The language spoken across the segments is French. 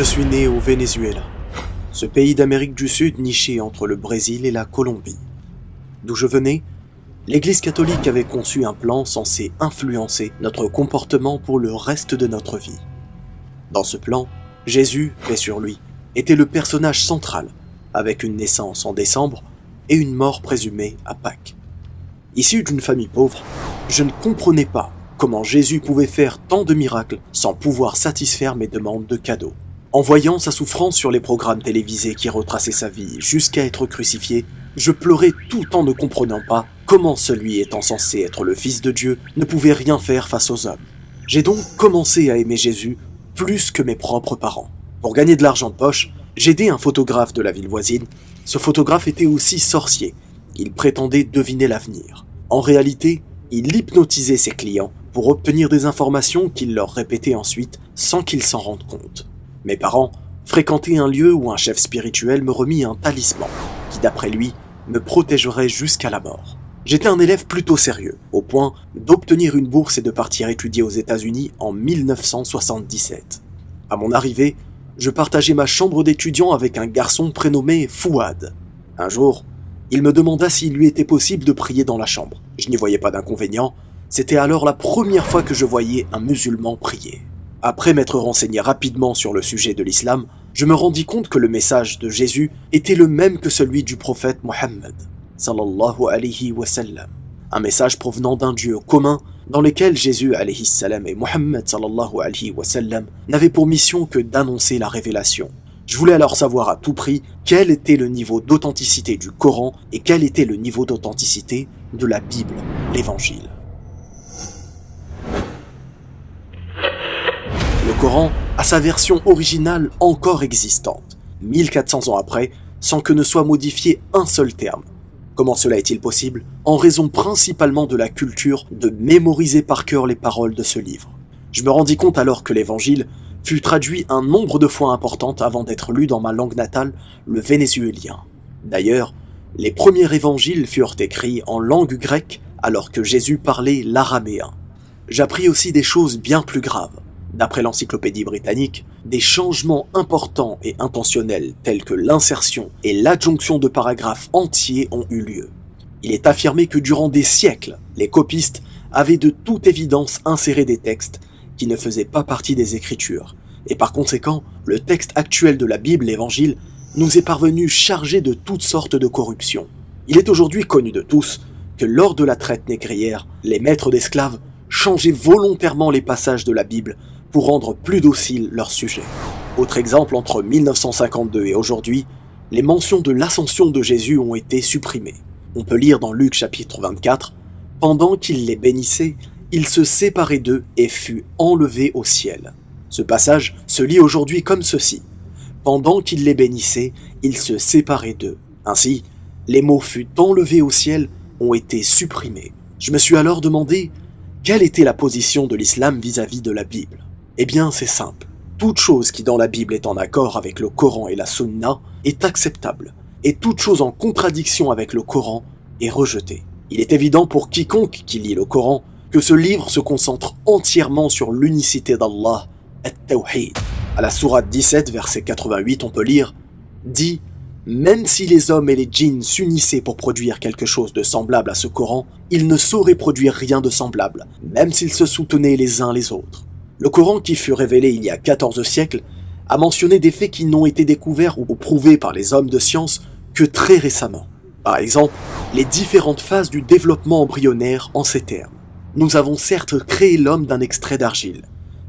Je suis né au Venezuela, ce pays d'Amérique du Sud niché entre le Brésil et la Colombie. D'où je venais, l'Église catholique avait conçu un plan censé influencer notre comportement pour le reste de notre vie. Dans ce plan, Jésus, paix sur lui, était le personnage central, avec une naissance en décembre et une mort présumée à Pâques. Issu d'une famille pauvre, je ne comprenais pas comment Jésus pouvait faire tant de miracles sans pouvoir satisfaire mes demandes de cadeaux. En voyant sa souffrance sur les programmes télévisés qui retraçaient sa vie jusqu'à être crucifié, je pleurais tout en ne comprenant pas comment celui étant censé être le Fils de Dieu ne pouvait rien faire face aux hommes. J'ai donc commencé à aimer Jésus plus que mes propres parents. Pour gagner de l'argent de poche, j'ai aidé un photographe de la ville voisine. Ce photographe était aussi sorcier. Il prétendait deviner l'avenir. En réalité, il hypnotisait ses clients pour obtenir des informations qu'il leur répétait ensuite sans qu'ils s'en rendent compte. Mes parents fréquentaient un lieu où un chef spirituel me remit un talisman qui, d'après lui, me protégerait jusqu'à la mort. J'étais un élève plutôt sérieux, au point d'obtenir une bourse et de partir étudier aux États-Unis en 1977. À mon arrivée, je partageais ma chambre d'étudiant avec un garçon prénommé Fouad. Un jour, il me demanda s'il lui était possible de prier dans la chambre. Je n'y voyais pas d'inconvénient, c'était alors la première fois que je voyais un musulman prier. Après m'être renseigné rapidement sur le sujet de l'islam, je me rendis compte que le message de Jésus était le même que celui du prophète Mohammed, sallallahu alayhi wa sallam. Un message provenant d'un Dieu commun dans lequel Jésus alayhi salam et Mohammed sallallahu alayhi wa sallam n'avaient pour mission que d'annoncer la révélation. Je voulais alors savoir à tout prix quel était le niveau d'authenticité du Coran et quel était le niveau d'authenticité de la Bible, l'Évangile. Le Coran a sa version originale encore existante, 1400 ans après, sans que ne soit modifié un seul terme. Comment cela est-il possible? En raison principalement de la culture de mémoriser par cœur les paroles de ce livre. Je me rendis compte alors que l'Évangile fut traduit un nombre de fois important avant d'être lu dans ma langue natale, le vénézuélien. D'ailleurs, les premiers évangiles furent écrits en langue grecque alors que Jésus parlait l'araméen. J'appris aussi des choses bien plus graves. D'après l'encyclopédie britannique, des changements importants et intentionnels tels que l'insertion et l'adjonction de paragraphes entiers ont eu lieu. Il est affirmé que durant des siècles, les copistes avaient de toute évidence inséré des textes qui ne faisaient pas partie des Écritures, et par conséquent, le texte actuel de la Bible, l'Évangile, nous est parvenu chargé de toutes sortes de corruptions. Il est aujourd'hui connu de tous que lors de la traite négrière, les maîtres d'esclaves changeaient volontairement les passages de la Bible pour rendre plus docile leur sujet. Autre exemple, entre 1952 et aujourd'hui, les mentions de l'ascension de Jésus ont été supprimées. On peut lire dans Luc chapitre 24, « Pendant qu'il les bénissait, il se séparait d'eux et fut enlevé au ciel. » Ce passage se lit aujourd'hui comme ceci. « Pendant qu'il les bénissait, il se séparait d'eux. » Ainsi, les mots « fut enlevé au ciel » ont été supprimés. Je me suis alors demandé quelle était la position de l'islam vis-à-vis de la Bible. Eh bien, c'est simple. Toute chose qui dans la Bible est en accord avec le Coran et la Sunna est acceptable, et toute chose en contradiction avec le Coran est rejetée. Il est évident pour quiconque qui lit le Coran que ce livre se concentre entièrement sur l'unicité d'Allah, at-Tawhid. À la sourate 17, verset 88, on peut lire « Dit, même si les hommes et les djinns s'unissaient pour produire quelque chose de semblable à ce Coran, ils ne sauraient produire rien de semblable, même s'ils se soutenaient les uns les autres. » Le Coran, qui fut révélé il y a 14 siècles, a mentionné des faits qui n'ont été découverts ou prouvés par les hommes de science que très récemment. Par exemple, les différentes phases du développement embryonnaire en ces termes. Nous avons certes créé l'homme d'un extrait d'argile,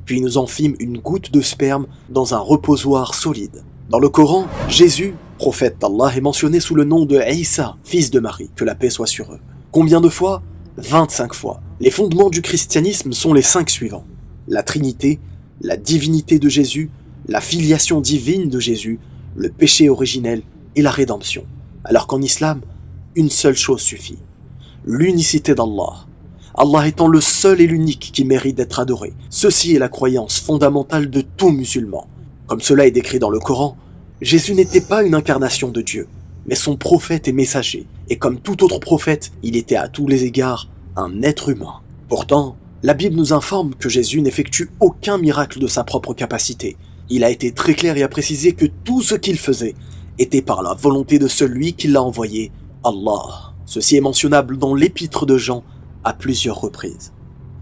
puis nous en fîmes une goutte de sperme dans un reposoir solide. Dans le Coran, Jésus, prophète d'Allah, est mentionné sous le nom de Isa, fils de Marie, que la paix soit sur eux. Combien de fois? 25 fois. Les fondements du christianisme sont les 5 suivants. La Trinité, la divinité de Jésus, la filiation divine de Jésus, le péché originel et la rédemption. Alors qu'en islam, une seule chose suffit. L'unicité d'Allah. Allah étant le seul et l'unique qui mérite d'être adoré. Ceci est la croyance fondamentale de tout musulman. Comme cela est décrit dans le Coran, Jésus n'était pas une incarnation de Dieu, mais son prophète et messager. Et comme tout autre prophète, il était à tous les égards un être humain. Pourtant, la Bible nous informe que Jésus n'effectue aucun miracle de sa propre capacité. Il a été très clair et a précisé que tout ce qu'il faisait était par la volonté de celui qui l'a envoyé, Allah. Ceci est mentionnable dans l'épître de Jean à plusieurs reprises.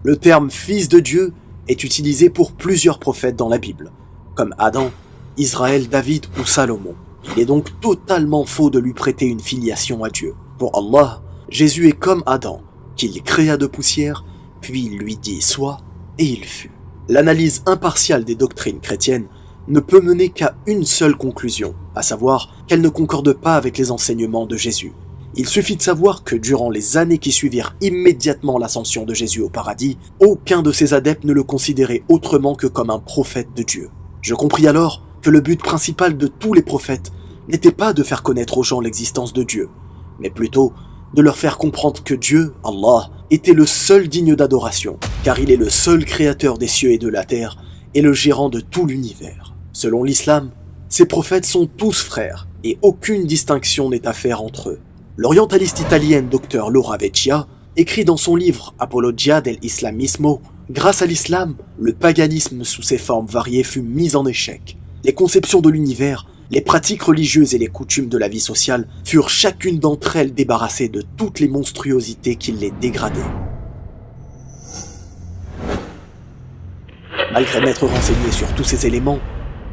Le terme « fils de Dieu » est utilisé pour plusieurs prophètes dans la Bible, comme Adam, Israël, David ou Salomon. Il est donc totalement faux de lui prêter une filiation à Dieu. Pour Allah, Jésus est comme Adam, qu'il créa de poussière, puis il lui dit « sois » et il fut. L'analyse impartiale des doctrines chrétiennes ne peut mener qu'à une seule conclusion, à savoir qu'elle ne concorde pas avec les enseignements de Jésus. Il suffit de savoir que durant les années qui suivirent immédiatement l'ascension de Jésus au paradis, aucun de ses adeptes ne le considérait autrement que comme un prophète de Dieu. Je compris alors que le but principal de tous les prophètes n'était pas de faire connaître aux gens l'existence de Dieu, mais plutôt de leur faire comprendre que Dieu, Allah, était le seul digne d'adoration, car il est le seul créateur des cieux et de la terre et le gérant de tout l'univers. Selon l'islam, ces prophètes sont tous frères et aucune distinction n'est à faire entre eux. L'orientaliste italienne Dr Laura Vecchia écrit dans son livre Apologia del Islamismo: grâce à l'islam, le paganisme sous ses formes variées fut mis en échec. Les conceptions de l'univers, les pratiques religieuses et les coutumes de la vie sociale furent chacune d'entre elles débarrassées de toutes les monstruosités qui les dégradaient. Malgré m'être renseigné sur tous ces éléments,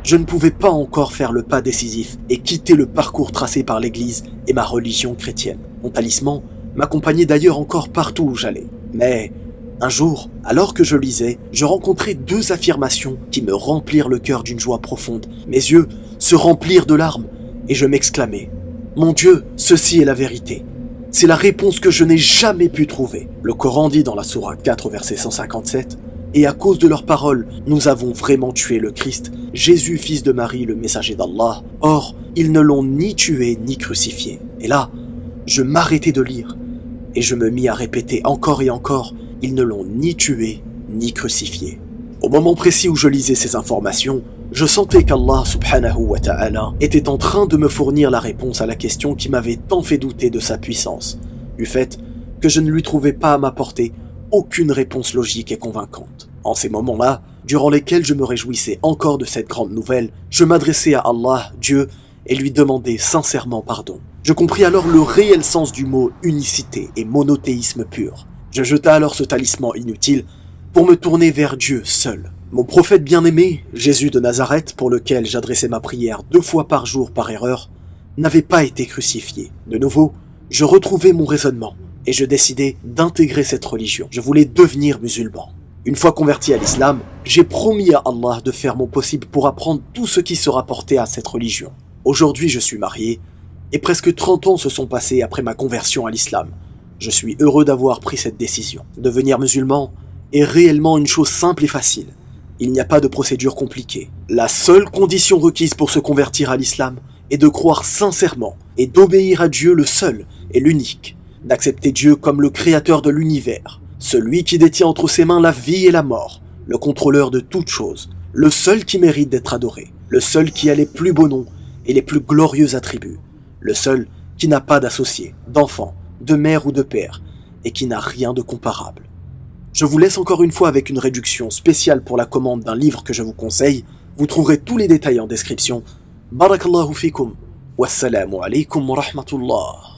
je ne pouvais pas encore faire le pas décisif et quitter le parcours tracé par l'Église et ma religion chrétienne. Mon talisman m'accompagnait d'ailleurs encore partout où j'allais. Mais un jour, alors que je lisais, je rencontrai deux affirmations qui me remplirent le cœur d'une joie profonde. Mes yeux se remplirent de larmes et je m'exclamai: mon Dieu, ceci est la vérité. C'est la réponse que je n'ai jamais pu trouver. Le Coran dit dans la sourate 4, verset 157: et à cause de leurs paroles, nous avons vraiment tué le Christ, Jésus, fils de Marie, le messager d'Allah. Or, ils ne l'ont ni tué ni crucifié. Et là, je m'arrêtai de lire et je me mis à répéter encore et encore: ils ne l'ont ni tué ni crucifié. Au moment précis où je lisais ces informations, je sentais qu'Allah subhanahu wa ta'ala était en train de me fournir la réponse à la question qui m'avait tant fait douter de sa puissance, du fait que je ne lui trouvais pas à m'apporter aucune réponse logique et convaincante. En ces moments-là, durant lesquels je me réjouissais encore de cette grande nouvelle, je m'adressais à Allah, Dieu, et lui demandais sincèrement pardon. Je compris alors le réel sens du mot unicité et monothéisme pur. Je jetai alors ce talisman inutile pour me tourner vers Dieu seul. Mon prophète bien-aimé, Jésus de Nazareth, pour lequel j'adressais ma prière 2 fois par jour par erreur, n'avait pas été crucifié. De nouveau, je retrouvai mon raisonnement et je décidai d'intégrer cette religion. Je voulais devenir musulman. Une fois converti à l'islam, j'ai promis à Allah de faire mon possible pour apprendre tout ce qui se rapportait à cette religion. Aujourd'hui, je suis marié et presque 30 ans se sont passés après ma conversion à l'islam. Je suis heureux d'avoir pris cette décision. Devenir musulman est réellement une chose simple et facile. Il n'y a pas de procédure compliquée. La seule condition requise pour se convertir à l'islam est de croire sincèrement et d'obéir à Dieu le seul et l'unique, d'accepter Dieu comme le créateur de l'univers, celui qui détient entre ses mains la vie et la mort, le contrôleur de toutes choses, le seul qui mérite d'être adoré, le seul qui a les plus beaux noms et les plus glorieux attributs, le seul qui n'a pas d'associé, d'enfant, de mère ou de père, et qui n'a rien de comparable. Je vous laisse encore une fois avec une réduction spéciale pour la commande d'un livre que je vous conseille. Vous trouverez tous les détails en description. Barakallahu fikum. Wassalamu alaikum wa rahmatullah.